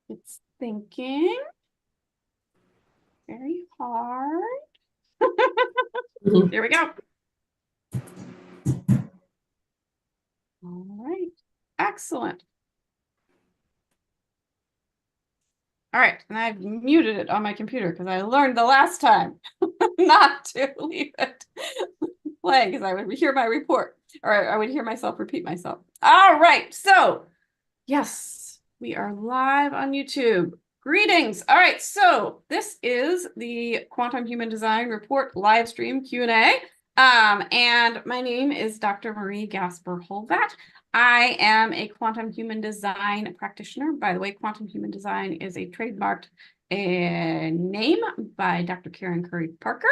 It's thinking very hard. Mhm. There we go. All right. Excellent. All right. And I've muted it on my computer because I learned the last time not to leave it playing because I would hear my report or I would hear myself repeat myself. All right. So, yes, we are live on YouTube. Greetings. All right. So, this is the Quantum Human Design Report live stream Q&A. And my name is Dr. Marie Gasper Holvat. I am a quantum human design practitioner. By the way, quantum human design is a trademarked name by Dr. Karen Curry Parker.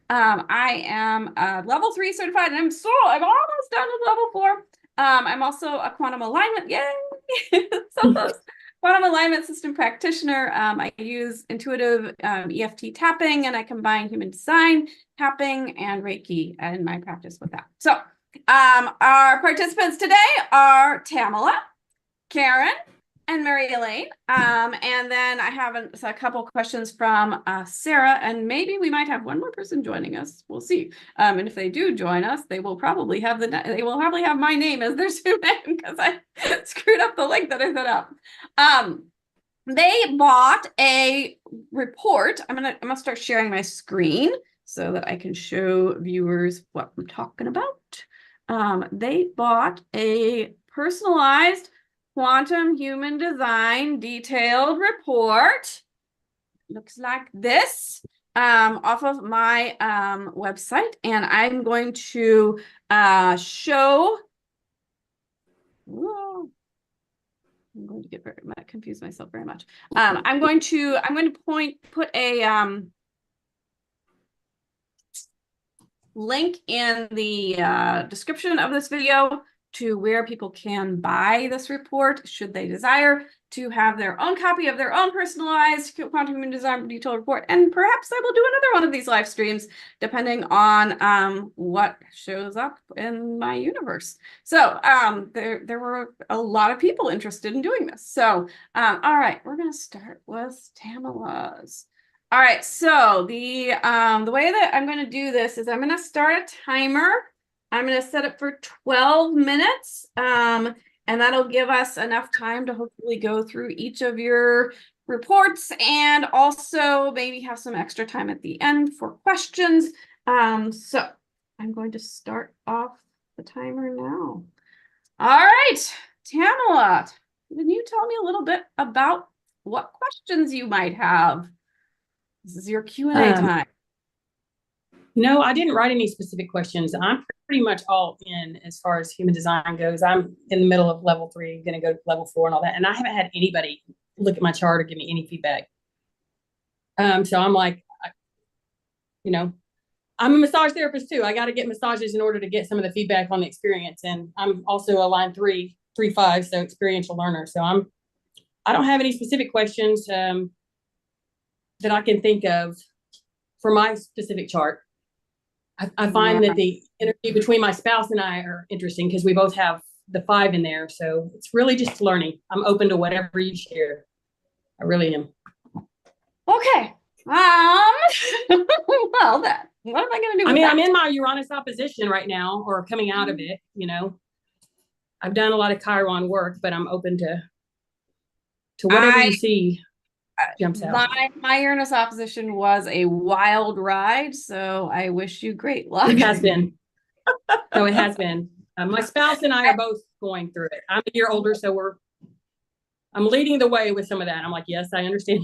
I am level 3 certified, and I'm almost done with level 4. I'm also a quantum alignment, yay! So close. Quantum alignment system practitioner. I use intuitive EFT tapping, and I combine human design tapping and Reiki in my practice with that. So our participants today are Tamala, Karen, and Mary Elaine. And then I have a couple questions from Sarah, and maybe we might have one more person joining us. We'll see. And if they do join us, they will probably have my name as their Zoom name because I screwed up the link that I set up. They bought a report. I'm gonna start sharing my screen so that I can show viewers what I'm talking about. They bought a personalized quantum human design detailed report. Looks like this off of my website, and I'm going to show. Whoa. I'm going to get confuse myself very much. I'm going to put a link in the description of this video to where people can buy this report should they desire to have their own copy of their own personalized quantum human design detailed report. And perhaps I will do another one of these live streams depending on what shows up in my universe. So there were a lot of people interested in doing this. So all right, we're going to start with Tamala's. All right, so the way that I'm going to do this is I'm going to start a timer. I'm going to set it for 12 minutes, and that'll give us enough time to hopefully go through each of your reports and also maybe have some extra time at the end for questions. So I'm going to start off the timer now. All right, Tamala, can you tell me a little bit about what questions you might have? This is your Q&A time. No, I didn't write any specific questions. I'm pretty much all in as far as human design goes. I'm in the middle of level 3, going to go to level 4 and all that. And I haven't had anybody look at my chart or give me any feedback. So I'm like, I'm a massage therapist too. I got to get massages in order to get some of the feedback on the experience. And I'm also a line 3-5, so experiential learner. So I don't have any specific questions that I can think of for my specific chart. I find that the energy between my spouse and I are interesting because we both have the 5 in there. So it's really just learning. I'm open to whatever you share. I really am. Okay. Well then, what am I going to do? I'm in my Uranus opposition right now, or coming out of it. I've done a lot of Chiron work, but I'm open to whatever you see jumps out. My Uranus opposition was a wild ride, so I wish you great luck. It has been. No, it has been. My spouse and I are both going through it. I'm a year older, so I'm leading the way with some of that. I'm like, yes, I understand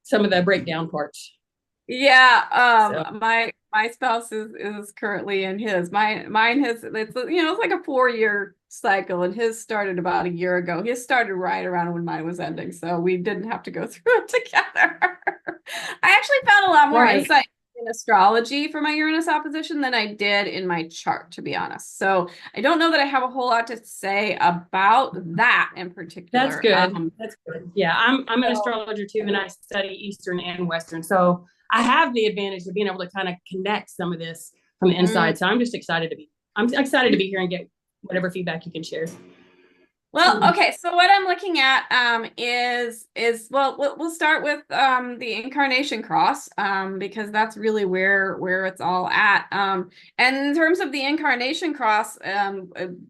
some of the breakdown parts. Yeah, my spouse is currently in his. Mine has it's like a 4-year cycle, and his started about a year ago. His started right around when mine was ending, so we didn't have to go through it together. I actually found a lot more insight in astrology for my Uranus opposition than I did in my chart, to be honest. So I don't know that I have a whole lot to say about that in particular. That's good. That's good. Yeah, I'm an astrologer too, and I study Eastern and Western. So I have the advantage of being able to kind of connect some of this from the inside. So I'm excited to be here and get whatever feedback you can share. Well, okay, so what I'm looking at is well, we'll start with the incarnation cross because that's really where it's all at. And in terms of the incarnation cross,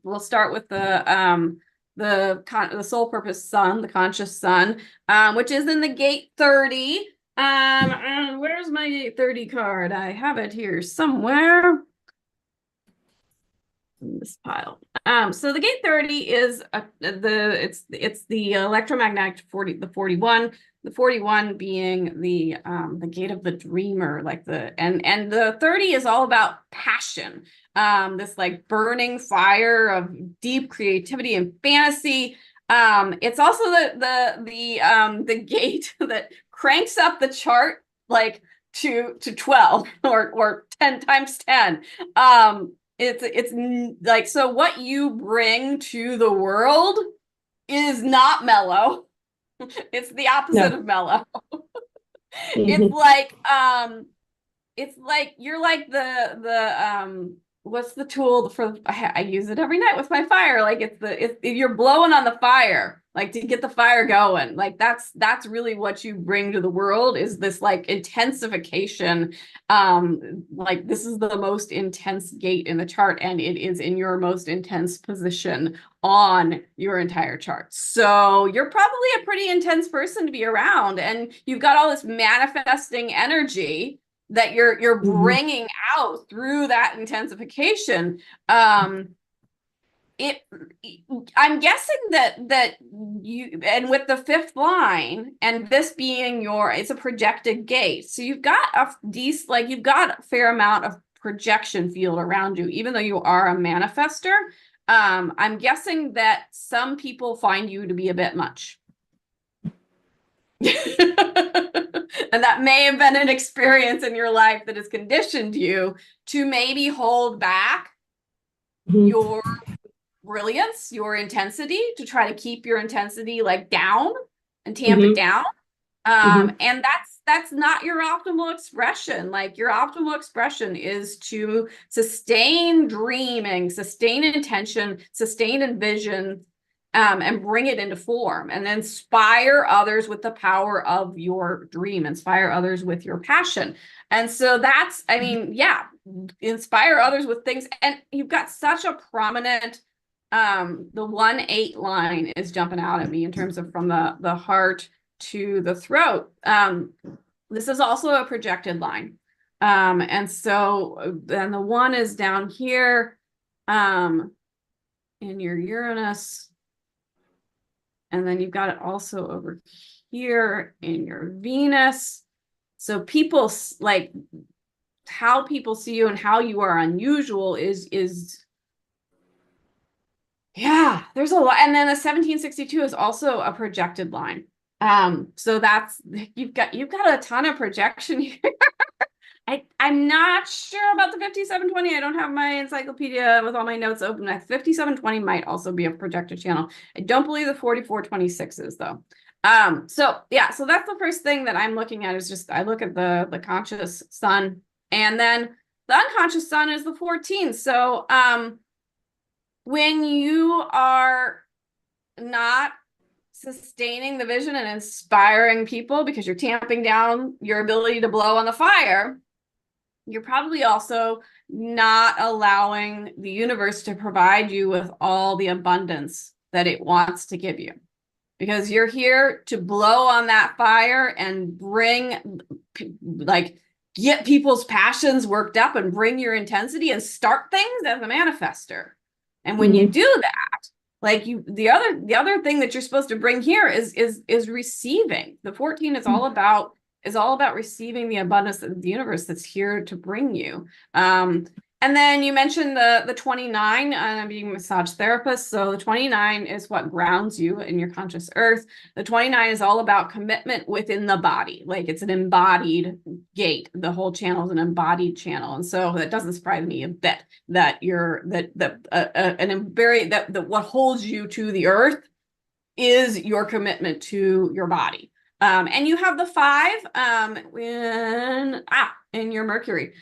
we'll start with the soul purpose sun, the conscious sun, which is in the gate 30. And where's my gate 30 card? I have it here somewhere in this pile. So the gate 30 is it's the electromagnetic 40, the 41 being the gate of the dreamer, like and the 30 is all about passion. This like burning fire of deep creativity and fantasy. It's also the gate that cranks up the chart like to 12 or 10 times 10. It's like, so what you bring to the world is not mellow. It's the opposite of mellow. It's like you're like the what's the tool for I use it every night with my fire. Like it's you're blowing on the fire, like to get the fire going. Like that's really what you bring to the world, is this like intensification. Like this is the most intense gate in the chart, and it is in your most intense position on your entire chart. So you're probably a pretty intense person to be around, and you've got all this manifesting energy that you're bringing out through that intensification. It I'm guessing that you, and with the fifth line and this being it's a projected gate, so you've got you've got a fair amount of projection field around you, even though you are a manifester. I'm guessing that some people find you to be a bit much. And that may have been an experience in your life that has conditioned you to maybe hold back your brilliance, your intensity, to try to keep your intensity like down and tamp it down. And that's not your optimal expression. Like your optimal expression is to sustain dreaming, sustain intention, sustain envision, and bring it into form, and inspire others with the power of your dream, inspire others with your passion. And so that's, I mean, yeah, inspire others with things. And you've got such a prominent, the 1-8 line is jumping out at me in terms of from the heart to the throat. This is also a projected line. And so then the 1 is down here in your Uranus. And then you've got it also over here in your Venus. So people like how people see you and how you are unusual is yeah, there's a lot. And then the 1762 is also a projected line. So that's you've got a ton of projection here. I'm not sure about the 5720. I don't have my encyclopedia with all my notes open. 5720 might also be a projected channel. I don't believe the 4426 is though. So yeah, so that's the first thing that I'm looking at, is just I look at the conscious sun, and then the unconscious sun is the 14. So when you are not sustaining the vision and inspiring people because you're tamping down your ability to blow on the fire, you're probably also not allowing the universe to provide you with all the abundance that it wants to give you, because you're here to blow on that fire and bring, like, get people's passions worked up and bring your intensity and start things as a manifester. And when you do that, like the other thing that you're supposed to bring here is receiving. The 14 is all about receiving the abundance of the universe that's here to bring you. And then you mentioned the 29, being a massage therapist. So the 29 is what grounds you in your conscious earth. The 29 is all about commitment within the body. Like it's an embodied gate. The whole channel is an embodied channel. And so that doesn't surprise me a bit that what holds you to the earth is your commitment to your body. And you have the 5 in your Mercury.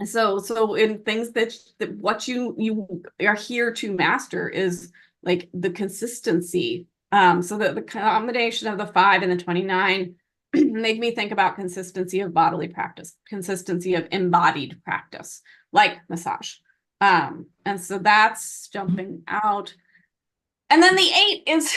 So in things that what you are here to master is like the consistency. So the combination of the 5 and the 29 made me think about consistency of bodily practice, consistency of embodied practice, like massage. And so that's jumping out. And then the 8 is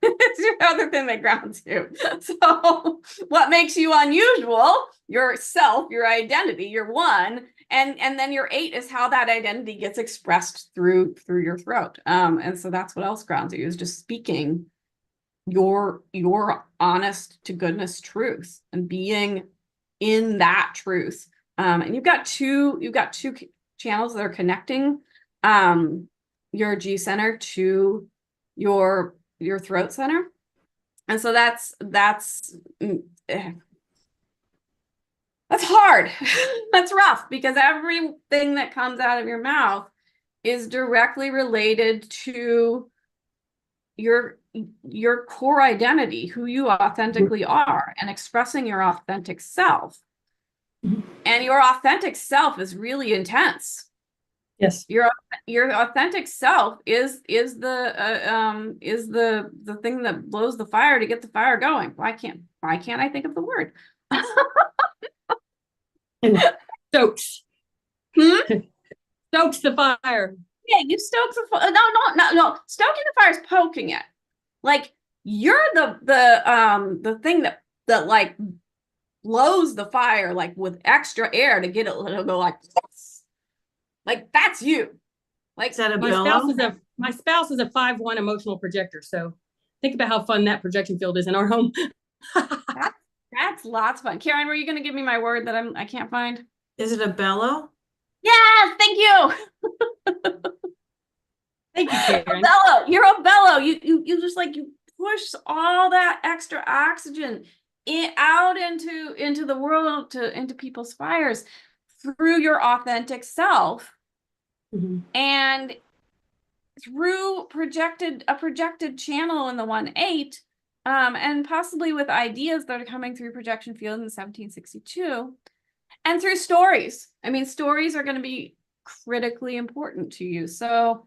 the other thing that grounds you. So what makes you unusual? Yourself, your identity, your 1. And then your 8 is how that identity gets expressed through your throat. And so that's what else grounds you, is just speaking your honest to goodness truth and being in that truth. And you've got two channels that are connecting your G center to your throat center. And so that's hard. That's rough, because everything that comes out of your mouth is directly related to your core identity, who you authentically are, and expressing your authentic self. And your authentic self is really intense. Yes. Your authentic self is the thing that blows the fire to get the fire going. Why can't I think of the word? And stokes. Stokes the fire. Yeah, you stoke the fire. No. Stoking the fire is poking it. Like, you're the thing that like blows the fire, like with extra air to get it to go like this. Like, that's you. Like, Is that a My bellow? spouse is a 5-1 emotional projector. So think about how fun that projection field is in our home. that's lots of fun. Karen, were you going to give me my word that I can't find? Is it a bellow? Yes, thank you. Thank you, Karen. Bellow. You're a bellow. You just like, you push all that extra oxygen out into the world, into people's fires through your authentic self. Mm-hmm. And through a projected channel in the 1/8, and possibly with ideas that are coming through projection field in the 1762, and through stories. I mean, stories are going to be critically important to you. So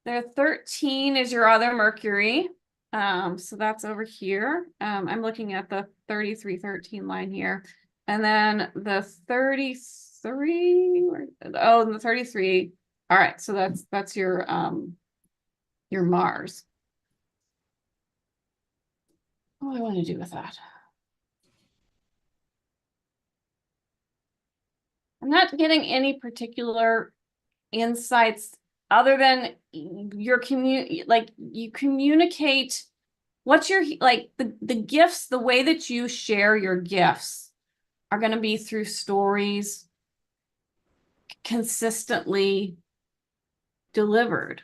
the 13 is your other Mercury. So that's over here. I'm looking at the 3313 line here. And then the 33, and the 33. All right, so that's your Mars. What do I want to do with that? I'm not getting any particular insights other than your you communicate what's your, like, the gifts, the way that you share your gifts are going to be through stories consistently delivered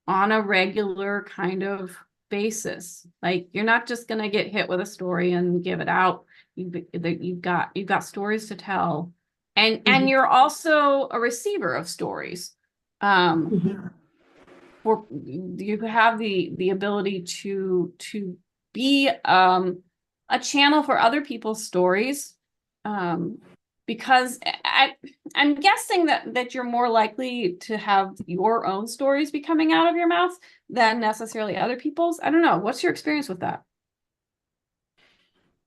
on a regular kind of basis. Like, you're not just going to get hit with a story and give it out. You've got stories to tell, and you're also a receiver of stories. Or you have the ability to be a channel for other people's stories, because I'm guessing that you're more likely to have your own stories be coming out of your mouth than necessarily other people's. I don't know. What's your experience with that?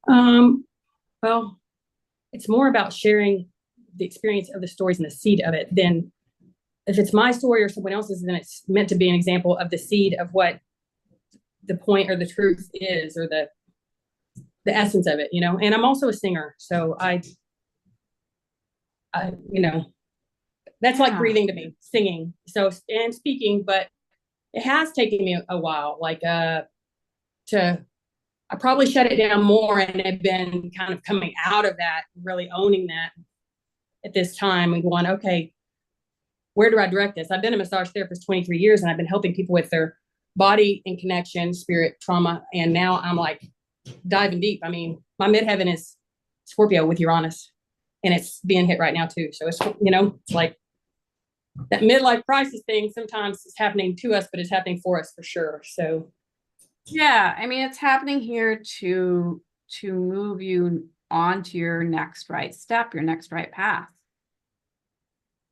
Well, it's more about sharing the experience of the stories and the seed of it than if it's my story or someone else's, then it's meant to be an example of the seed of what the point or the truth is, or the essence of it, and I'm also a singer. So I that's like breathing to me, singing. So, and speaking, but it has taken me a while, I probably shut it down more and have been kind of coming out of that, really owning that at this time and going, okay, where do I direct this? I've been a massage therapist 23 years and I've been helping people with their body and connection, spirit, trauma. And now I'm like diving deep. I mean, my midheaven is Scorpio with Uranus, and it's being hit right now too. So it's, it's like that midlife crisis thing. Sometimes it's happening to us, but it's happening for us for sure. So yeah, I mean, it's happening here to move you onto your next right step, your next right path.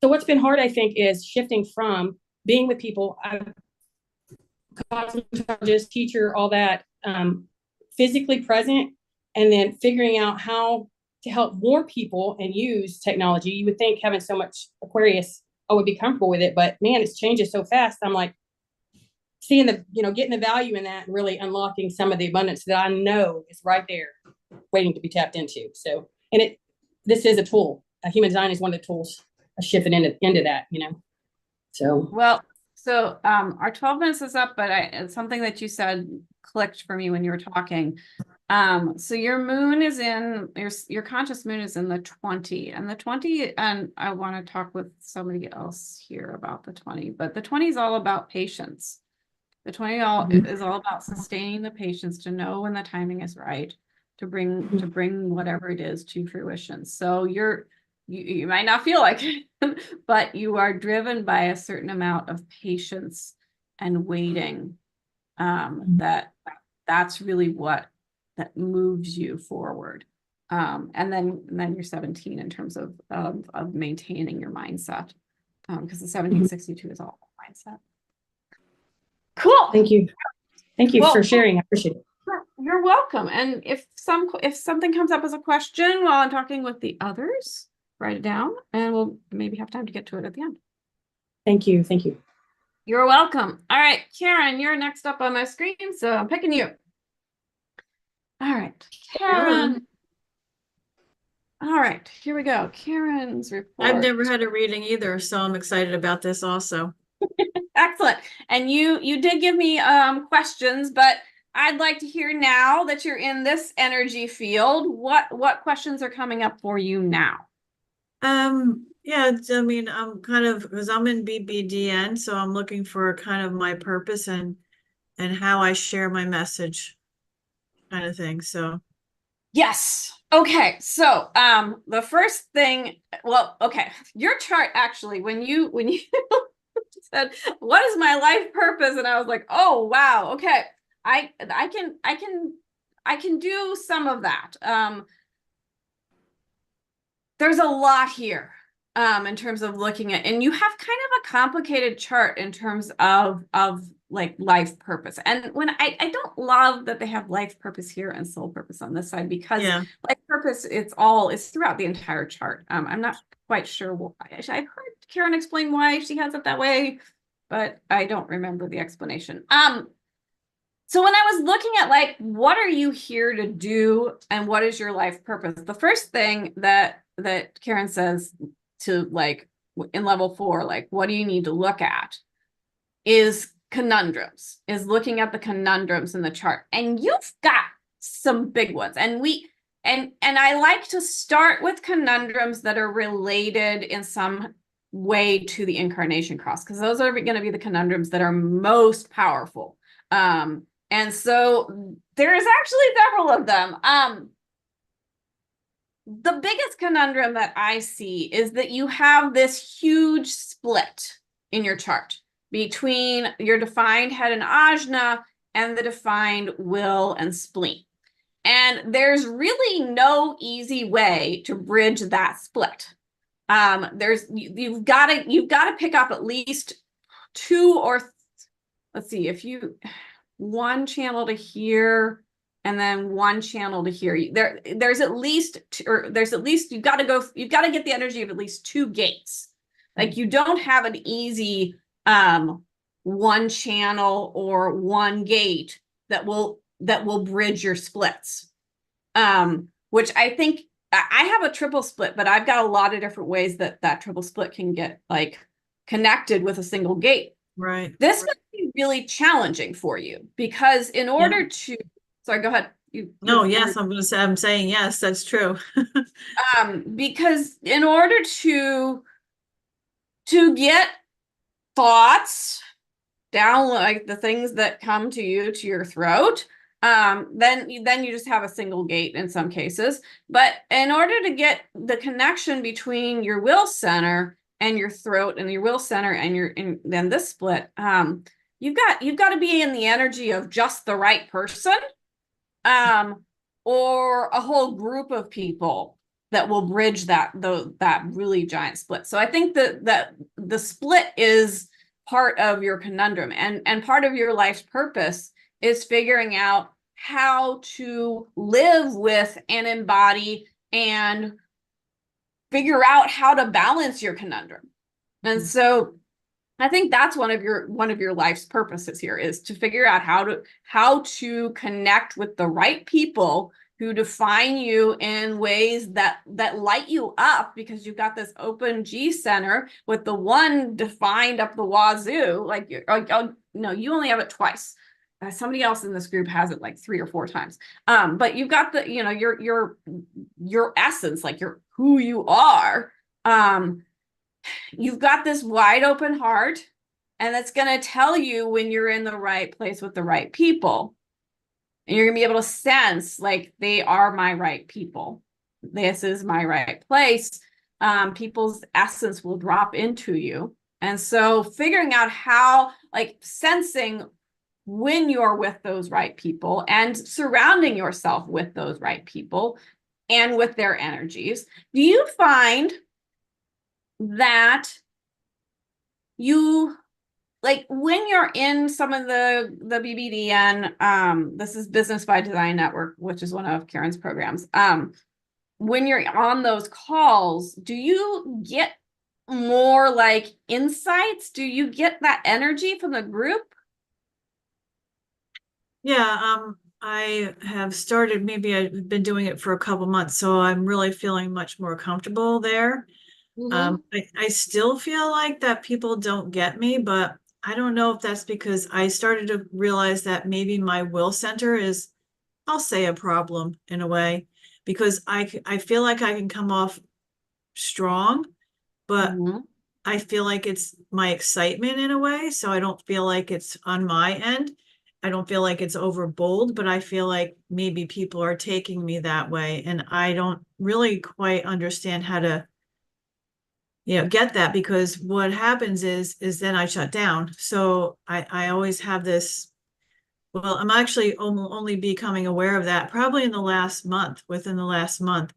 So what's been hard, I think, is shifting from being with people. cosmetologist, teacher, all that, physically present, and then figuring out how to help more people and use technology. You would think having so much Aquarius, I would be comfortable with it, but man, it's changes so fast. I'm like seeing the, getting the value in that and really unlocking some of the abundance that I know is right there waiting to be tapped into. So, and this is a tool. Human design is one of the tools shifting into that, So, Well, so our 12 minutes is up, but it's something that you said clicked for me when you were talking. So your moon is in your conscious moon is in the 20, and the 20, and I want to talk with somebody else here about the 20, but the 20 is all about patience. The 20 is all about sustaining the patience to know when the timing is right to bring whatever it is to fruition. So you might not feel like it, but you are driven by a certain amount of patience and waiting. That's really what that moves you forward. And then you're 17 in terms of maintaining your mindset. Because the 1762 is all mindset. Cool. Thank you. Thank you for sharing. I appreciate it. You're welcome. And if something comes up as a question while I'm talking with the others, write it down and we'll maybe have time to get to it at the end. Thank you. Thank you. You're welcome. All right, Karen, you're next up on my screen, so I'm picking you. All right, Karen. All right, here we go. Karen's report. I've never had a reading either, so I'm excited about this also. Excellent. And you did give me questions, but I'd like to hear now that you're in this energy field, what questions are coming up for you now? Yeah, I mean, I'm kind of, because I'm in BBDN, so I'm looking for kind of my purpose and how I share my message kind of thing. So yes. Okay. So the first thing, well, okay, your chart actually, when you said, what is my life purpose? And I was like, oh wow, okay. I can do some of that. There's a lot here in terms of looking at, and you have kind of a complicated chart in terms of like life purpose. And when I don't love that they have life purpose here and soul purpose on this side, because life purpose, it's throughout the entire chart. I'm not quite sure why. I've heard Karen explain why she has it that way, but I don't remember the explanation. So when I was looking at like, what are you here to do and what is your life purpose? The first thing that Karen says to like in level 4, like, what do you need to look at is conundrums, is looking at the conundrums in the chart. And you've got some big ones. And I like to start with conundrums that are related in some way to the incarnation cross, because those are going to be the conundrums that are most powerful. And so there's actually several of them. The biggest conundrum that I see is that you have this huge split in your chart between your defined head and ajna and the defined will and spleen. And there's really no easy way to bridge that split. You've got to pick up at least two or let's see, if you one channel to here and then one channel to here. There's at least you've got to get the energy of at least 2 gates. Like you don't have an easy one channel or one gate that will bridge your splits. Which I think I have a triple split, but I've got a lot of different ways that triple split can get like connected with a single gate. Right. This might be really challenging for you because in order to, sorry, go ahead. Yes, I'm saying yes, that's true. Because in order to get thoughts down, like the things that come to you to your throat, then you just have a single gate in some cases. But in order to get the connection between your will center and your throat and your will center and then this split, you've got to be in the energy of just the right person, or a whole group of people that will bridge that really giant split. So I think that the split is part of your conundrum, and part of your life's purpose is figuring out how to live with and embody and figure out how to balance your conundrum. And so I think that's one of your life's purposes here, is to figure out how to connect with the right people who define you in ways that light you up, because you've got this open G center with the one defined up the wazoo. Like, no, you only have it twice. Somebody else in this group has it like 3 or 4 times. But you've got the, your essence, like who you are. You've got this wide open heart, and that's going to tell you when you're in the right place with the right people. And you're going to be able to sense, like, they are my right people. This is my right place. People's essence will drop into you. And so figuring out how, like, sensing when you're with those right people and surrounding yourself with those right people and with their energies. Do you find that you, like, when you're in some of the BBDN, this is Business by Design Network, which is one of Karen's programs. When you're on those calls, do you get more like insights? Do you get that energy from the group? Yeah, I have started, maybe I've been doing it for a couple months, so I'm really feeling much more comfortable there. I still feel like that people don't get me, but I don't know if that's because I started to realize that maybe my will center is, I'll say, a problem in a way, because I feel like I can come off strong, but I feel like it's my excitement in a way. So I don't feel like it's on my end. I don't feel like it's over bold, but I feel like maybe people are taking me that way. And I don't really quite understand how to, get that, because what happens is then I shut down. So I always have this, well, I'm actually only becoming aware of that probably within the last month.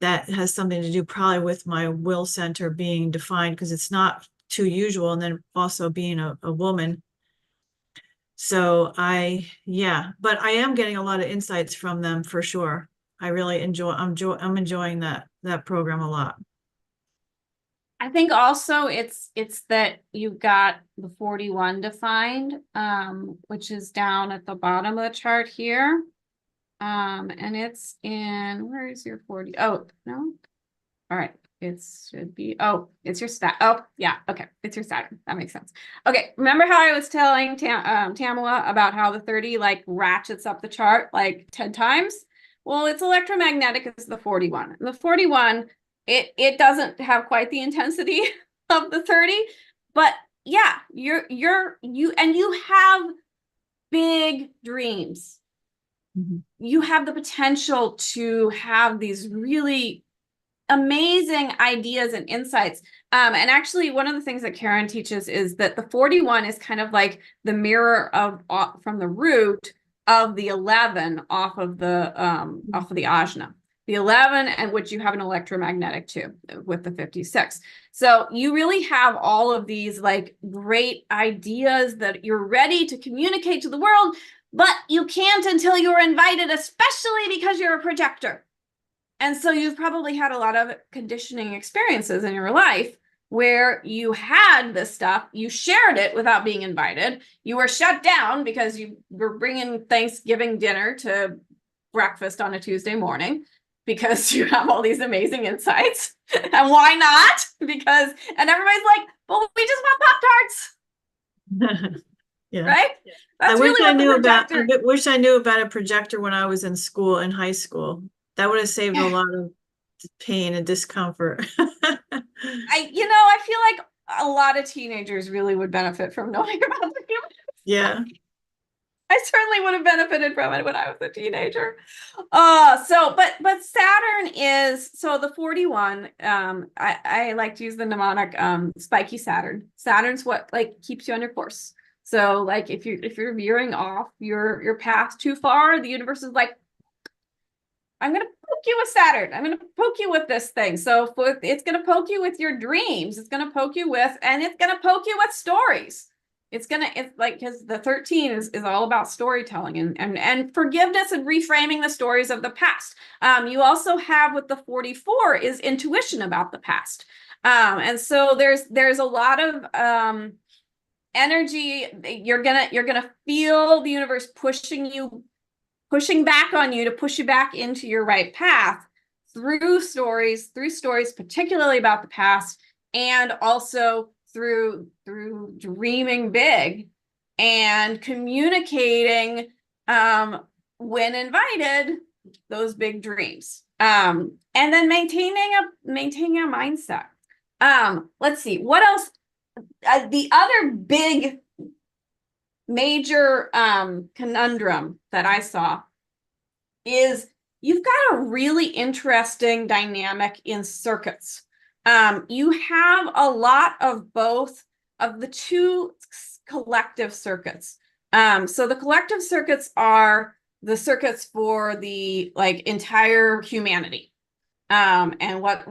That has something to do probably with my will center being defined, because it's not too usual. And then also being a woman. So but I am getting a lot of insights from them for sure. I really I'm enjoying that program a lot. I think also it's that you've got the 41 defined, which is down at the bottom of the chart here. And it's in, where is your 40? Oh, no. All right. It should be, it's your stat. Oh, yeah. Okay. It's your Saturn. That makes sense. Okay. Remember how I was telling Tamala about how the 30 like ratchets up the chart like 10 times? Well, it's electromagnetic is the 41. And the 41, it doesn't have quite the intensity of the 30, but yeah, you have big dreams. You have the potential to have these really amazing ideas and insights. And actually, one of the things that Karen teaches is that the 41 is kind of like the mirror of from the root of the 11 off of the ajna. The 11, and which you have an electromagnetic too with the 56. So you really have all of these like great ideas that you're ready to communicate to the world, but you can't until you're invited, especially because you're a projector. And so you've probably had a lot of conditioning experiences in your life where you had this stuff, you shared it without being invited, you were shut down because you were bringing Thanksgiving dinner to breakfast on a Tuesday morning because you have all these amazing insights. And why not? Because, and everybody's like, well, we just want Pop-Tarts. Yeah. Right? That's I wish really I knew about, projector... I wish I knew about a projector when I was in school, in high school. That would have saved a lot of pain and discomfort. I feel like a lot of teenagers really would benefit from knowing about the human. Yeah. I certainly would have benefited from it when I was a teenager. But Saturn is, so the 41, I like to use the mnemonic spiky Saturn. Saturn's what like keeps you on your course. So like if you're veering off your path too far, the universe is like, I'm going to poke you with Saturn. I'm going to poke you with this thing. So it's going to poke you with your dreams. It's going to poke you with, and it's going to poke you with stories. It's like, because the 13 is all about storytelling and forgiveness and reframing the stories of the past. You also have with the 44 is intuition about the past. And so there's a lot of energy. You're gonna feel the universe pushing back on you to push you back into your right path through stories, particularly about the past, and also through dreaming big and communicating when invited those big dreams. And then maintaining a mindset. Let's see what else. The other big major conundrum that I saw is you've got a really interesting dynamic in circuits. You have a lot of both of the two collective circuits. So the collective circuits are the circuits for the like entire humanity. And what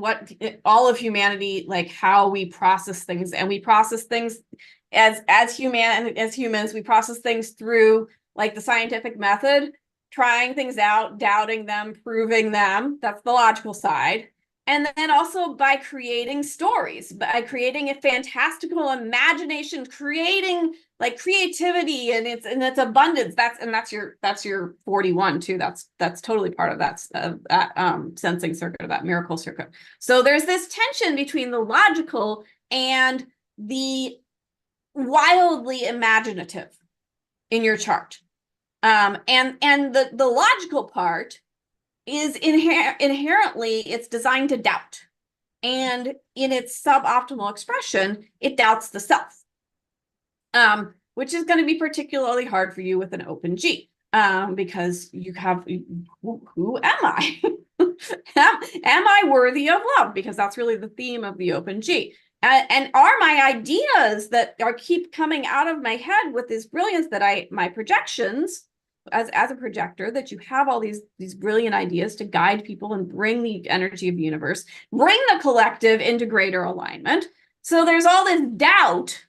all of humanity, like how we process things, and we process things as humans, we process things through like the scientific method, trying things out, doubting them, proving them. That's the logical side. And then also by creating stories, by creating a fantastical imagination, creating like creativity and its abundance. That's your 41 too. That's totally part of that sensing circuit, or that miracle circuit. So there's this tension between the logical and the wildly imaginative in your chart. And the logical part is inherently it's designed to doubt, and in its suboptimal expression it doubts the self, which is going to be particularly hard for you with an open G, because you have who am I? Am I worthy of love? Because that's really the theme of the open G. And are my ideas that keep coming out of my head with this brilliance that my projections as a projector, that you have all these brilliant ideas to guide people and bring the energy of the universe, bring the collective into greater alignment. So there's all this doubt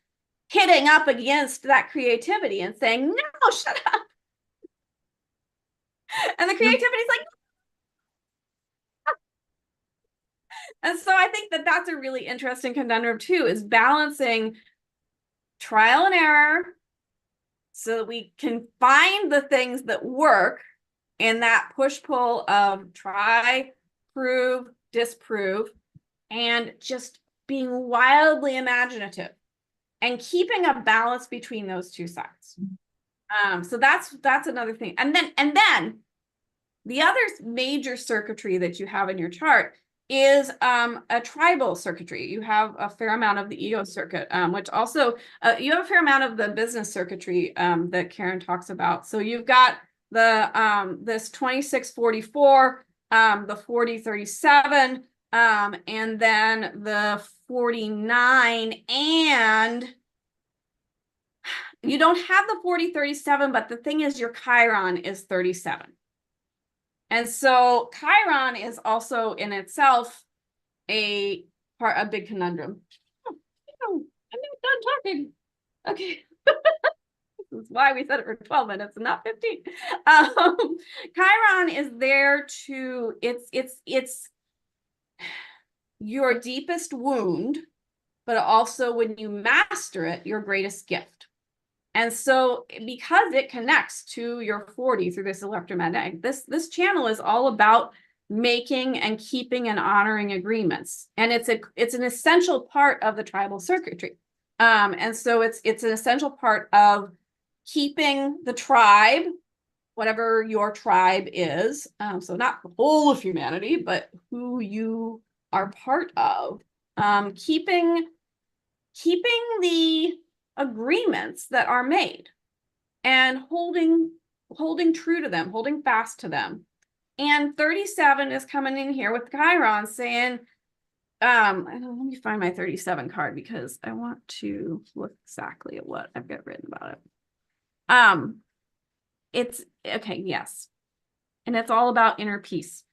hitting up against that creativity and saying, no, shut up. And the creativity's like, and so I think that's a really interesting conundrum too, is balancing trial and error so that we can find the things that work in that push-pull of try, prove, disprove, and just being wildly imaginative and keeping a balance between those two sides. So that's another thing. And then the other major circuitry that you have in your chart is a tribal circuitry. You have a fair amount of the ego circuit, which also you have a fair amount of the business circuitry that Karen talks about. So you've got the this 2644, the 4037, and then the 49, and you don't have the 4037, but the thing is your Chiron is 37. And so Chiron is also in itself a big conundrum. I'm not done talking. Okay. This is why we said it for 12 minutes and not 15. Chiron is there to, it's your deepest wound, but also when you master it, your greatest gift. And so because it connects to your 40 through this electromagnetic, this channel is all about making and keeping and honoring agreements. And it's an essential part of the tribal circuitry. And so it's an essential part of keeping the tribe, whatever your tribe is. So not the whole of humanity, but who you are part of, keeping the agreements that are made and holding true to them, holding fast to them. And 37 is coming in here with Chiron saying, let me find my 37 card because I want to look exactly at what I've got written about it. It's okay, yes. And it's all about inner peace.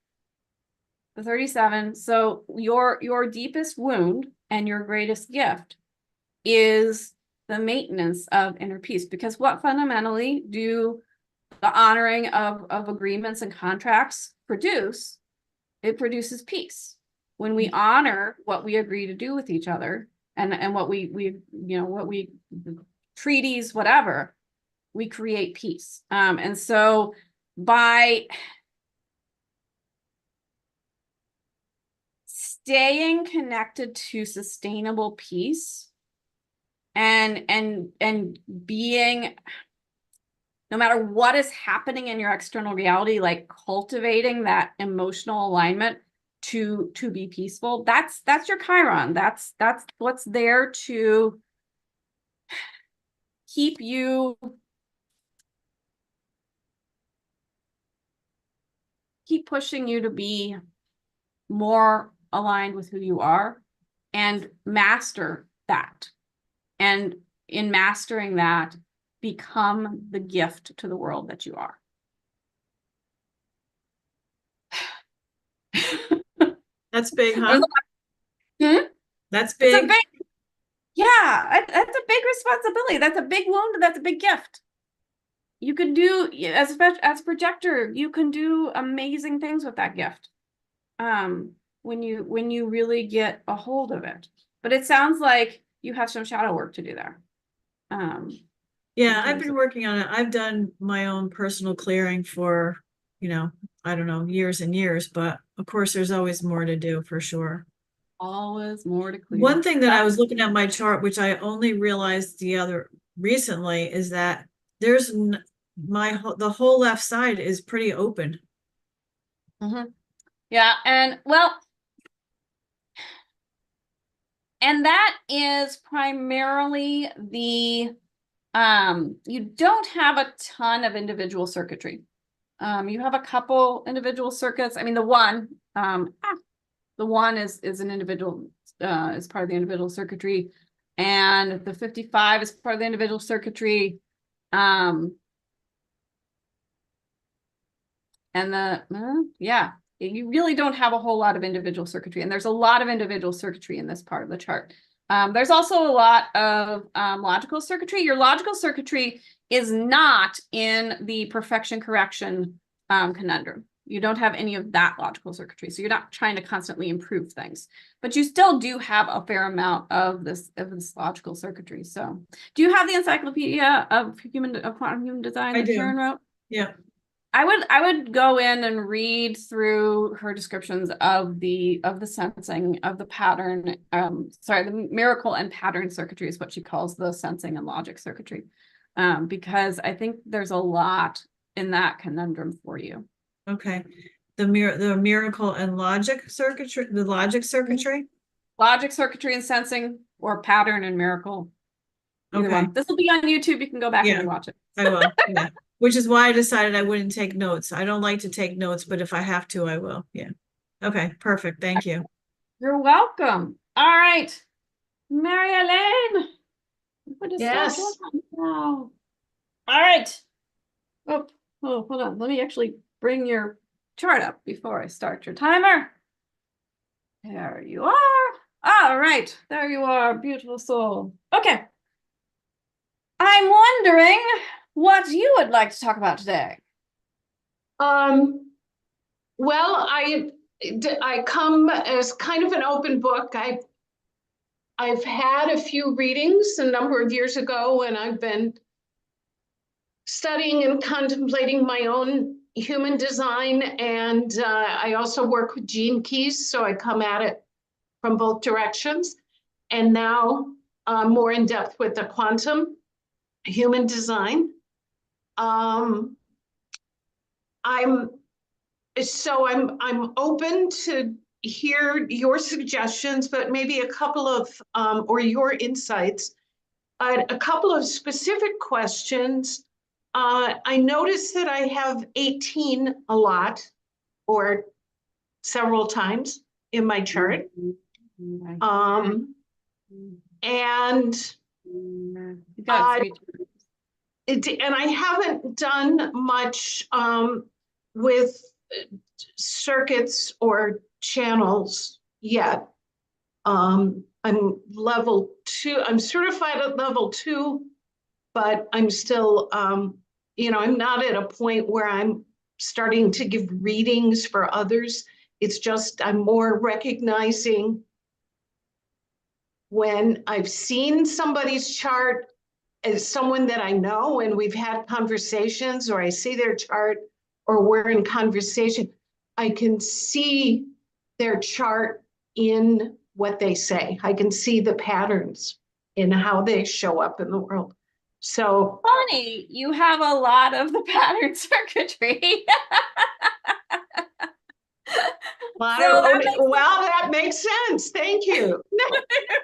the 37. So your deepest wound and your greatest gift is the maintenance of inner peace. Because what fundamentally do the honoring of agreements and contracts produce? It produces peace. When we honor what we agree to do with each other and what we treaties, whatever, we create peace. And so by staying connected to sustainable peace and being, no matter what is happening in your external reality, like cultivating that emotional alignment to be peaceful, that's your Chiron. That's what's there to keep pushing you to be more aligned with who you are and master that. And in mastering that, become the gift to the world that you are. That's big, huh? That's It's a big. big, yeah, that's a big responsibility. That's a big wound. That's a big gift. You can do, as a projector, you can do amazing things with that gift. When you really get a hold of it. But it sounds like you have some shadow work to do there. Yeah, I've been working on it. I've done my own personal clearing for, I don't know, years and years, but of course there's always more to do for sure. Always more to clear. One thing that I was looking at my chart, which I only realized recently, is that there's the whole left side is pretty open. Mm-hmm. Yeah, and that is primarily the you don't have a ton of individual circuitry. You have a couple individual circuits. I mean, the one is an individual, is part of the individual circuitry, and the 55 is part of the individual circuitry. And you really don't have a whole lot of individual circuitry, and there's a lot of individual circuitry in this part of the chart. There's also a lot of logical circuitry. Your logical circuitry is not in the perfection correction conundrum. You don't have any of that logical circuitry, so you're not trying to constantly improve things, but you still do have a fair amount of this logical circuitry. So, do you have the Encyclopedia of Quantum Human Design that Sharon wrote? Yeah. I would go in and read through her descriptions of the sensing, of the pattern, the miracle and pattern circuitry is what she calls the sensing and logic circuitry. Because I think there's a lot in that conundrum for you. Okay. The miracle and logic circuitry, the logic circuitry? Logic circuitry and sensing, or pattern and miracle. Either one. This will be on YouTube. You can go back and watch it. I will. Yeah. Which is why I decided I wouldn't take notes. I don't like to take notes, but if I have to, I will. Yeah. Okay, perfect. Thank you. You're welcome. All right. Mary Elaine. Yes. All right. Oh, hold on. Let me actually bring your chart up before I start your timer. There you are. All right. There you are, beautiful soul. Okay. I'm wondering what you would like to talk about today. Well, I come as kind of an open book. I've had a few readings a number of years ago, and I've been studying and contemplating my own human design. And I also work with gene keys, so I come at it from both directions. And now more in depth with the quantum human design. I'm open to hear your suggestions, but maybe a couple of or your insights. A couple of specific questions. I noticed that I have 18 a lot or several times in my chart. And I haven't done much with circuits or channels yet. I'm level 2. I'm certified at level 2, but I'm still, you know, I'm not at a point where I'm starting to give readings for others. It's just I'm more recognizing when I've seen somebody's chart as someone that I know and we've had conversations, or I see their chart or we're in conversation, I can see their chart in what they say. I can see the patterns in how they show up in the world. So Funny, you have a lot of the pattern circuitry. that makes sense. Thank you. You're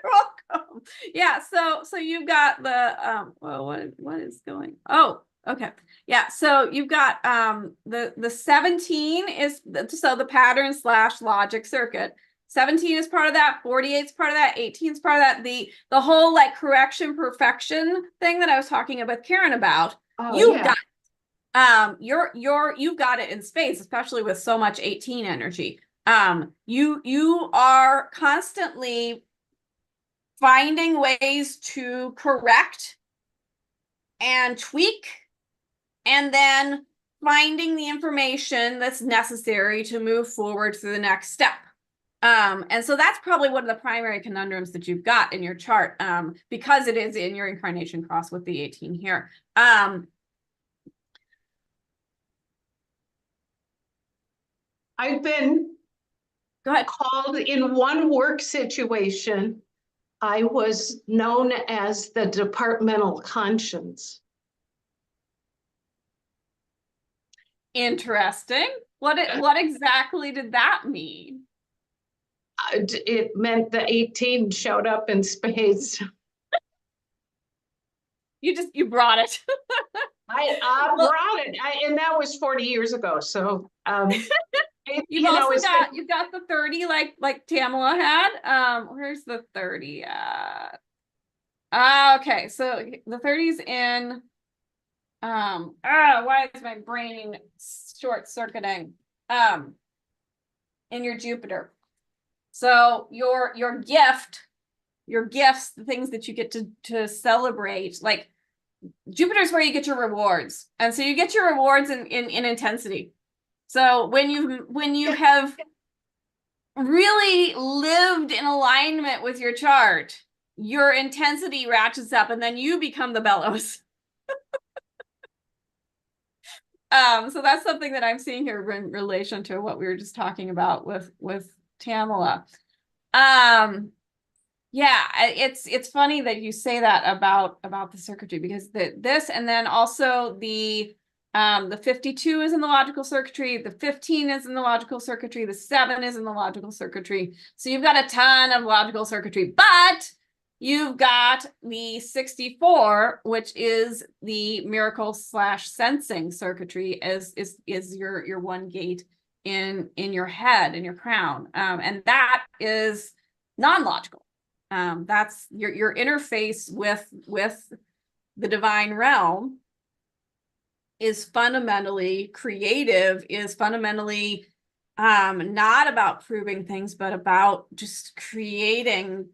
welcome. Yeah, so you've got the well, what is going? Oh, okay. Yeah, so you've got the 17 is the pattern / logic circuit. 17 is part of that, 48 is part of that, 18 is part of that. The whole like correction perfection thing that I was talking about Karen about, you've got you've got it in space, especially with so much 18 energy. You are constantly finding ways to correct and tweak, and then finding the information that's necessary to move forward to the next step. And so that's probably one of the primary conundrums that you've got in your chart, because it is in your incarnation cross with the 18 here. I've been Go ahead. called in one work situation. I was known as the departmental conscience. Interesting. What exactly did that mean? It meant the 18 showed up in spades. You brought it. I brought it, and that was 40 years ago. So you've got the 30 like Tamala had. Where's the 30 at? Okay, so the 30's in why is my brain short circuiting? In your Jupiter. So your gifts, the things that you get to celebrate, like Jupiter's where you get your rewards. And so you get your rewards in intensity. So when you have really lived in alignment with your chart, your intensity ratchets up and then you become the bellows. So that's something that I'm seeing here in relation to what we were just talking about with Tamala. Yeah, it's funny that you say that about the circuitry, because this and then also the 52 is in the logical circuitry, the 15 is in the logical circuitry, the 7 is in the logical circuitry. So you've got a ton of logical circuitry, but you've got the 64, which is the miracle / sensing circuitry, is your one gate in your head, in your crown, and that is non-logical. That's your interface with the divine realm is fundamentally creative, is fundamentally not about proving things, but about just creating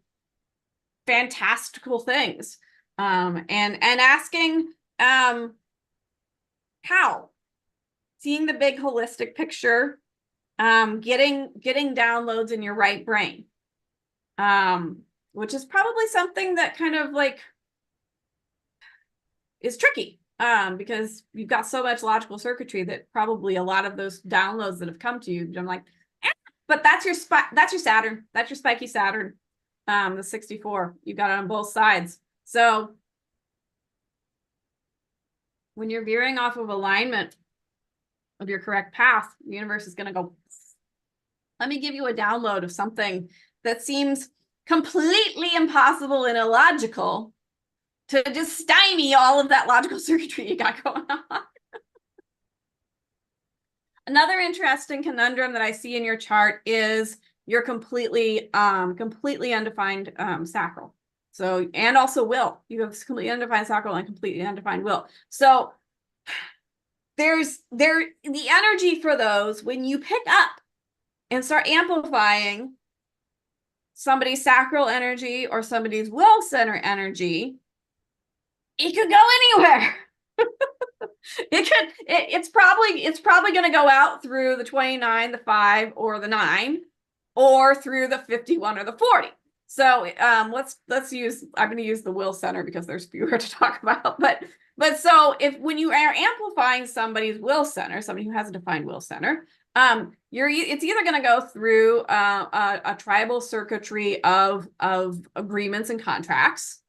fantastical things, and asking how, seeing the big holistic picture, getting downloads in your right brain, which is probably something that kind of like is tricky, because you've got so much logical circuitry that probably a lot of those downloads that have come to you, I'm like, but that's your Saturn, that's your spiky Saturn, the 64, you got it on both sides. So when you're veering off of alignment of your correct path, the universe is going to go, let me give you a download of something that seems completely impossible and illogical to just stymie all of that logical circuitry you got going on. Another interesting conundrum that I see in your chart is your completely undefined sacral. So, and also will. You have completely undefined sacral and completely undefined will. So the energy for those, when you pick up and start amplifying somebody's sacral energy or somebody's will center energy, it could go anywhere. It's probably going to go out through the 29, the 5, or the 9, or through the 51 or the 40. So let's use, I'm going to use the will center because there's fewer to talk about. But so when you are amplifying somebody's will center, somebody who has a defined will center, it's either going to go through a tribal circuitry of agreements and contracts,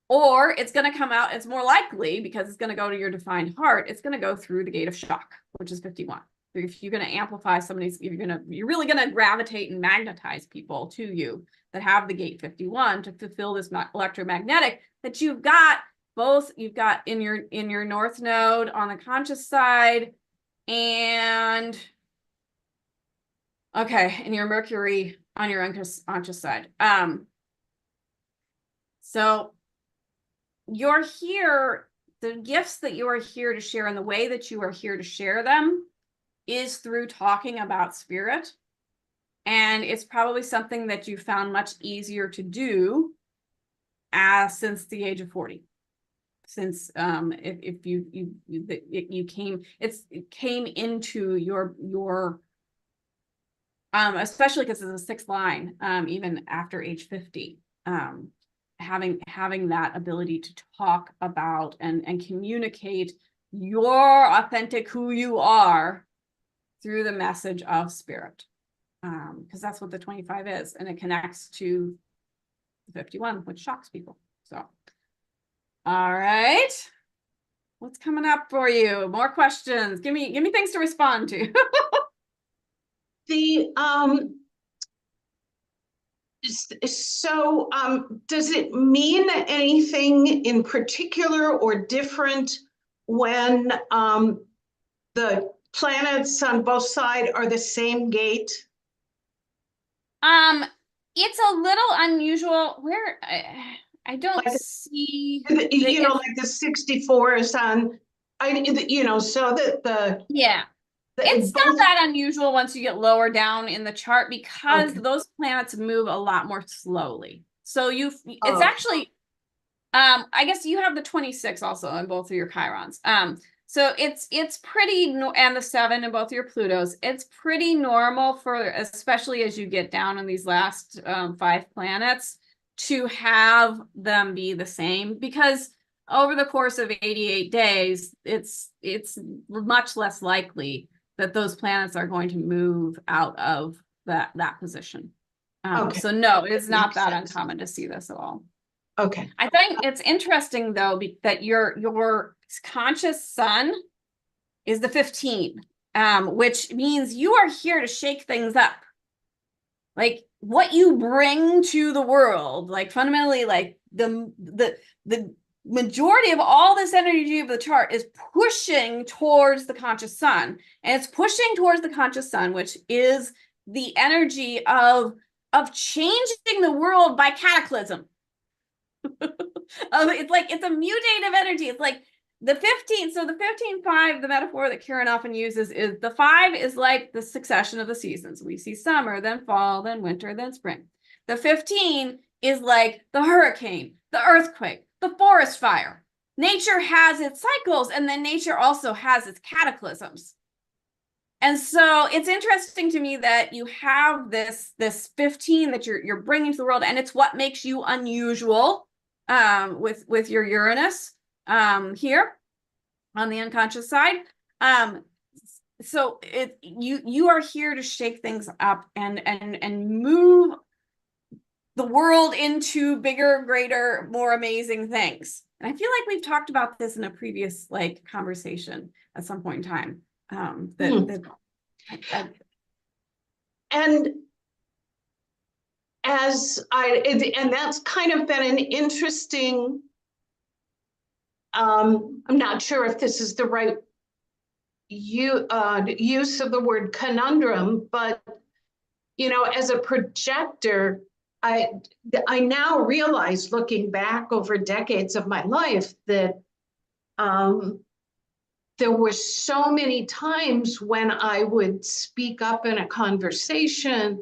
or it's going to come out, it's more likely because it's going to go to your defined heart, it's going to go through the gate of shock, which is 51. If you're going to amplify somebody's, you're really going to gravitate and magnetize people to you that have the gate 51 to fulfill this electromagnetic that you've got in your north node on the conscious side, and in your Mercury on your unconscious side. So you're here, the gifts that you are here to share and the way that you are here to share them is through talking about spirit. And it's probably something that you found much easier to do since the age of 40. Since if you came into your especially because it's a 6th line, even after age 50, having that ability to talk about and communicate your authentic who you are through the message of spirit, because that's what the 25 is, and it connects to the 51, which shocks people. So all right, what's coming up for you? More questions. Give me things to respond to. Does it mean anything in particular or different when the planets on both sides are the same gate? It's a little unusual where I don't see, like the 64 is on, so that it's not that unusual once you get lower down in the chart, because those planets move a lot more slowly. So it's actually, I guess you have the 26 also in both of your Chirons. So it's pretty, and the 7 in both of your Plutos, it's pretty normal for, especially as you get down in these last 5 planets, to have them be the same, because over the course of 88 days, it's much less likely that those planets are going to move out of that position. So no, it is not that uncommon to see this at all. Okay. I think it's interesting though that your conscious sun is the 15, which means you are here to shake things up. Like what you bring to the world, like fundamentally, like the majority of all this energy of the chart is pushing towards the conscious sun, and it's pushing towards the conscious sun, which is the energy of changing the world by cataclysm. It's a mutative energy. It's like the 15. So the 15-5, the metaphor that Karen often uses is the 5 is like the succession of the seasons. We see summer, then fall, then winter, then spring. The 15 is like the hurricane, the earthquake, the forest fire. Nature has its cycles, and then nature also has its cataclysms. And so it's interesting to me that you have this 15 that you're bringing to the world, and it's what makes you unusual with your Uranus here on the unconscious side. So you are here to shake things up and move the world into bigger, greater, more amazing things. And I feel like we've talked about this in a previous conversation at some point in time. And that's kind of been an interesting, I'm not sure if this is the right use of the word conundrum, but as a projector, I now realize, looking back over decades of my life, that there were so many times when I would speak up in a conversation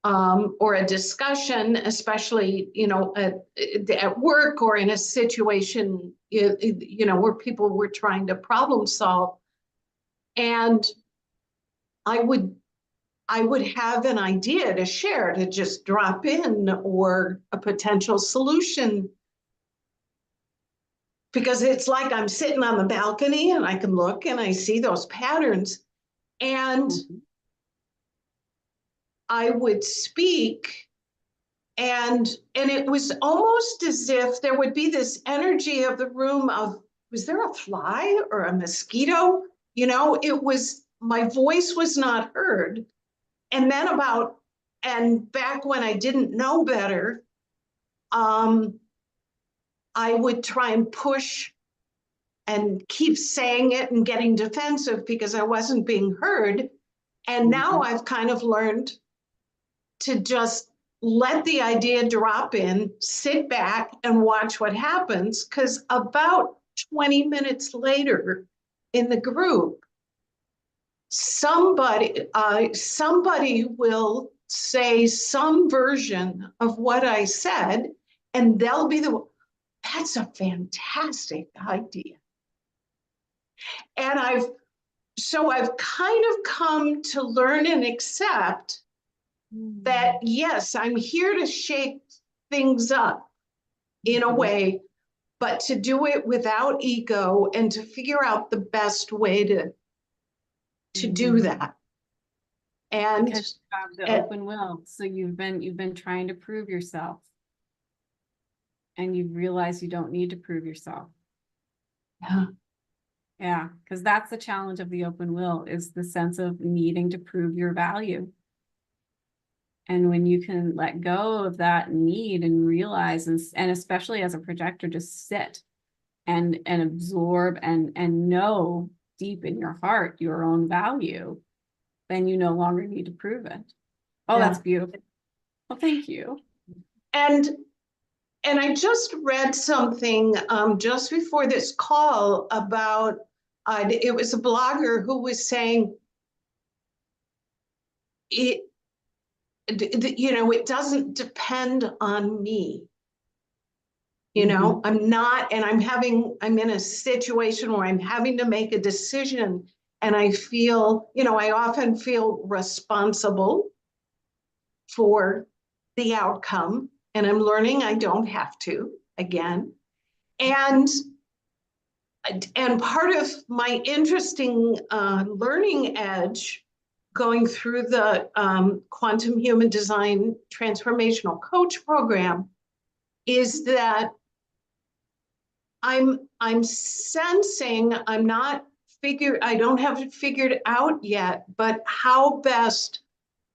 or a discussion, especially, at work or in a situation, where people were trying to problem solve. And I would have an idea to share, to just drop in, or a potential solution. Because it's like I'm sitting on the balcony and I can look and I see those patterns. And I would speak, and it was almost as if there would be this energy of the room of, was there a fly or a mosquito? It was, my voice was not heard. And then back when I didn't know better, I would try and push and keep saying it and getting defensive because I wasn't being heard. And now I've kind of learned to just let the idea drop in, sit back and watch what happens. Because about 20 minutes later in the group, somebody will say some version of what I said, and they'll be that's a fantastic idea. And I've kind of come to learn and accept that, yes, I'm here to shake things up in a way, but to do it without ego and to figure out the best way to do that. And Because you have the open will. So you've been trying to prove yourself. And you've realized you don't need to prove yourself. Yeah, because that's the challenge of the open will, is the sense of needing to prove your value. And when you can let go of that need and realize, and especially as a projector, just sit and absorb and know deep in your heart your own value, then you no longer need to prove it. Oh, that's beautiful. Well, thank you. And I just read something just before this call about, it was a blogger who was saying, it doesn't depend on me. I'm in a situation where I'm having to make a decision, and I feel, I often feel responsible for the outcome. And I'm learning I don't have to, again. And part of my interesting learning edge going through the Quantum Human Design Transformational Coach program is that I'm sensing I don't have it figured out yet, but how best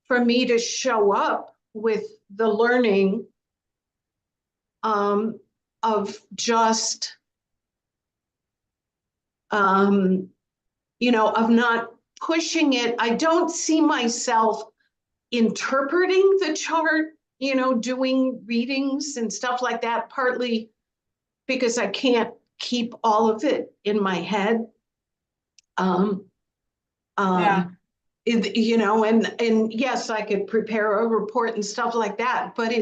for me to show up with the learning of just, of not pushing it. I don't see myself interpreting the chart, doing readings and stuff like that, partly because I can't keep all of it in my head. And yes, I could prepare a report and stuff like that, but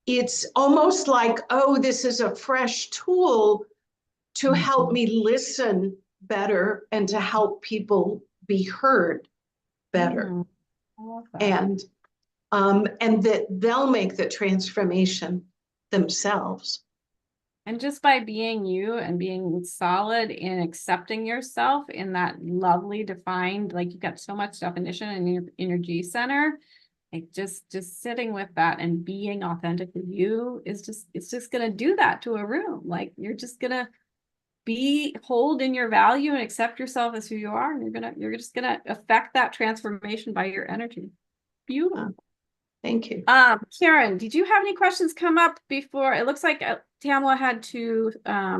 it's almost like, oh, this is a fresh tool to help me listen better and to help people be heard better. I love that. And that they'll make the transformation themselves. And just by being you and being solid in accepting yourself in that lovely defined, like you've got so much definition in your energy center, like just sitting with that and being authentically you it's just going to do that to a room. Like you're just going to hold in your value and accept yourself as who you are. And you're just going to affect that transformation by your energy. Beautiful. Thank you. Karen, did you have any questions come up before? It looks like Tamla had to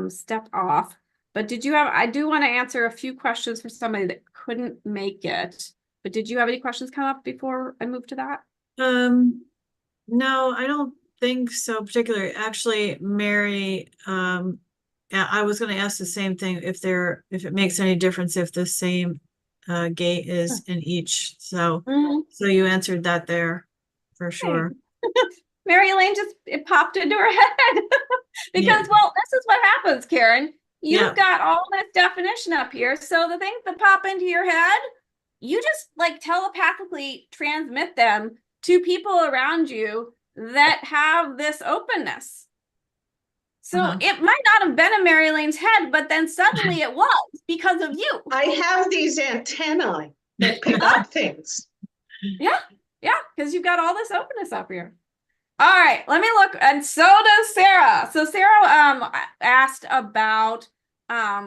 step off, but I do want to answer a few questions for somebody that couldn't make it, but did you have any questions come up before I move to that? No, I don't think so particularly. Actually, Mary I was going to ask the same thing, if it makes any difference if the same gate is in each. So you answered that there for sure. Mary Elaine it popped into her head because, well, this is what happens, Karen. You've got all this definition up here. So the things that pop into your head, you just like telepathically transmit them to people around you that have this openness. So it might not have been in Mary Elaine's head, but then suddenly it was because of you. I have these antennae that pick up things. Yeah, because you've got all this openness up here. All right, let me look. And so does Sarah. So Sarah asked about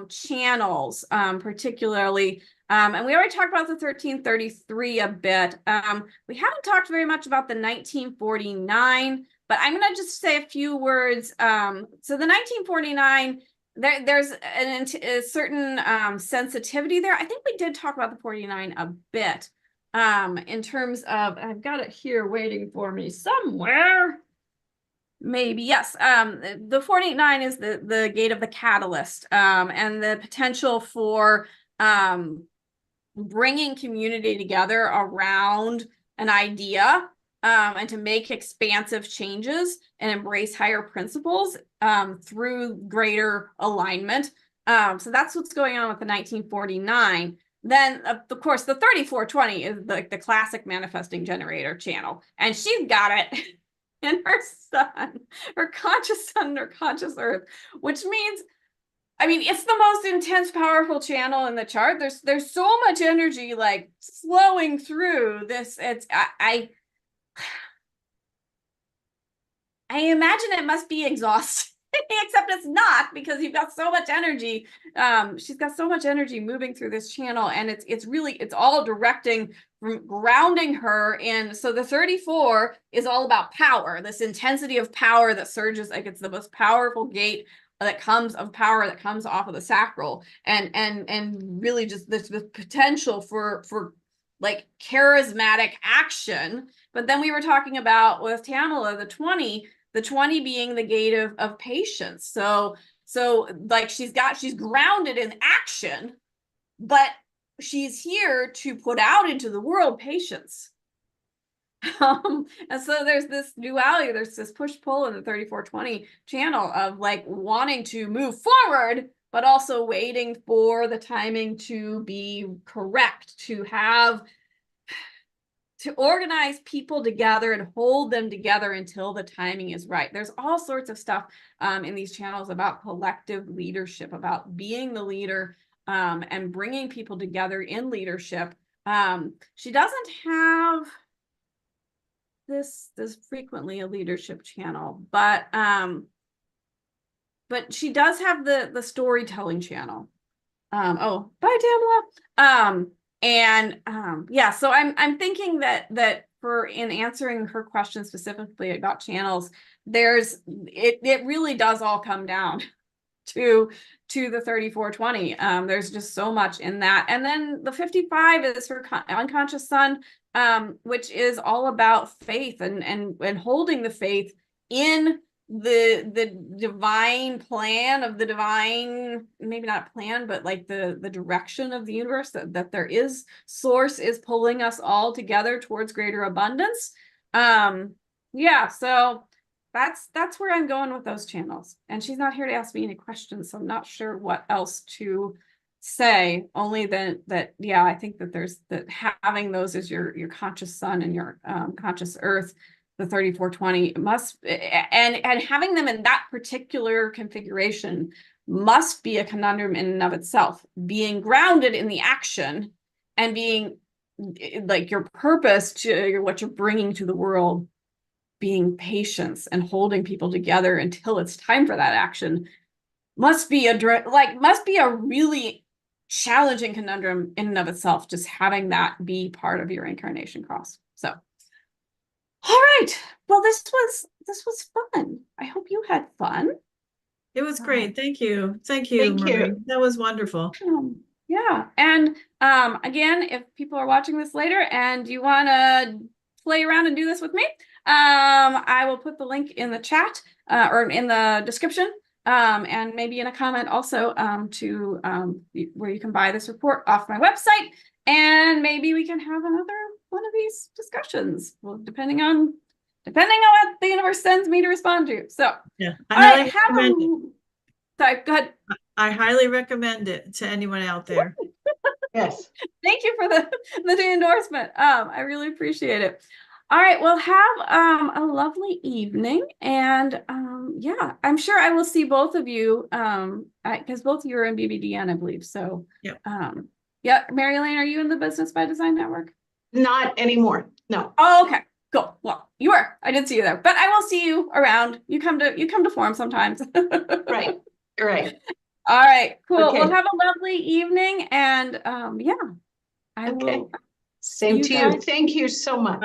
channels, particularly. And we already talked about the 1333 a bit. We haven't talked very much about the 1949, but I'm going to just say a few words. So the 1949, there's a certain sensitivity there. I think we did talk about the 49 a bit. In terms of, I've got it here waiting for me somewhere. Maybe, yes. The 489 is the gate of the catalyst, and the potential for bringing community together around an idea, and to make expansive changes and embrace higher principles through greater alignment. So that's what's going on with the 1949. Then, of course, the 3420 is the classic manifesting generator channel. And she's got it in her sun, her conscious sun, her conscious earth, which means, I mean, it's the most intense, powerful channel in the chart. There's so much energy like flowing through this. I imagine it must be exhausting. Except it's not, because you've got so much energy. She's got so much energy moving through this channel, and it's all directing from grounding her in. So the 34 is all about power, this intensity of power that surges. Like, it's the most powerful gate that comes off of the sacral, and really just this potential for like charismatic action. But then we were talking about with Tamala, the 20 being the gate of patience. So like she's grounded in action, but she's here to put out into the world patience. And so there's this duality, there's this push-pull in the 3420 channel of like wanting to move forward, but also waiting for the timing to be correct, to organize people together and hold them together until the timing is right. There's all sorts of stuff in these channels about collective leadership, about being the leader, and bringing people together in leadership. She doesn't have this frequently a leadership channel, but she does have the storytelling channel. Oh, bye, Tamala. And yeah, so I'm thinking that in answering her question specifically about channels, it really does all come down to the 3420. There's just so much in that. And then the 55 is her unconscious sun, which is all about faith and holding the faith in the divine plan of the divine, maybe not plan, but like the direction of the universe, that there is source is pulling us all together towards greater abundance. Yeah, so that's where I'm going with those channels. And she's not here to ask me any questions, so I'm not sure what else to say, only that yeah, I think that having those as your conscious sun and your conscious earth, the 3420 must, and having them in that particular configuration must be a conundrum in and of itself. Being grounded in the action and being like your purpose to what you're bringing to the world, being patience and holding people together until it's time for that action, must be a really challenging conundrum in and of itself, just having that be part of your incarnation cross. So all right. Well, this was fun. I hope you had fun. It was great. Thank you. Thank you, Marie. That was wonderful. Yeah. And again, if people are watching this later and you want to play around and do this with me, I will put the link in the chat or in the description and maybe in a comment also to where you can buy this report off my website, and maybe we can have another one of these discussions. Well, depending on what the universe sends me to respond to. So, Yeah. all right, sorry, go ahead. I highly recommend it to anyone out there. Yes. Thank you for the endorsement. I really appreciate it. All right, well, have a lovely evening, and yeah, I'm sure I will see both of you because both of you are in BBDN, I believe. So Yep. Yeah, Mary Elaine, are you in the Business by Design Network? Not anymore. No. Oh, okay, cool. Well, you were. I did see you there, but I will see you around. You come to forum sometimes. Right. Right. All right, cool. Okay. Well, have a lovely evening, and yeah, I Okay. will. Same You to you. guys- Thank you so much.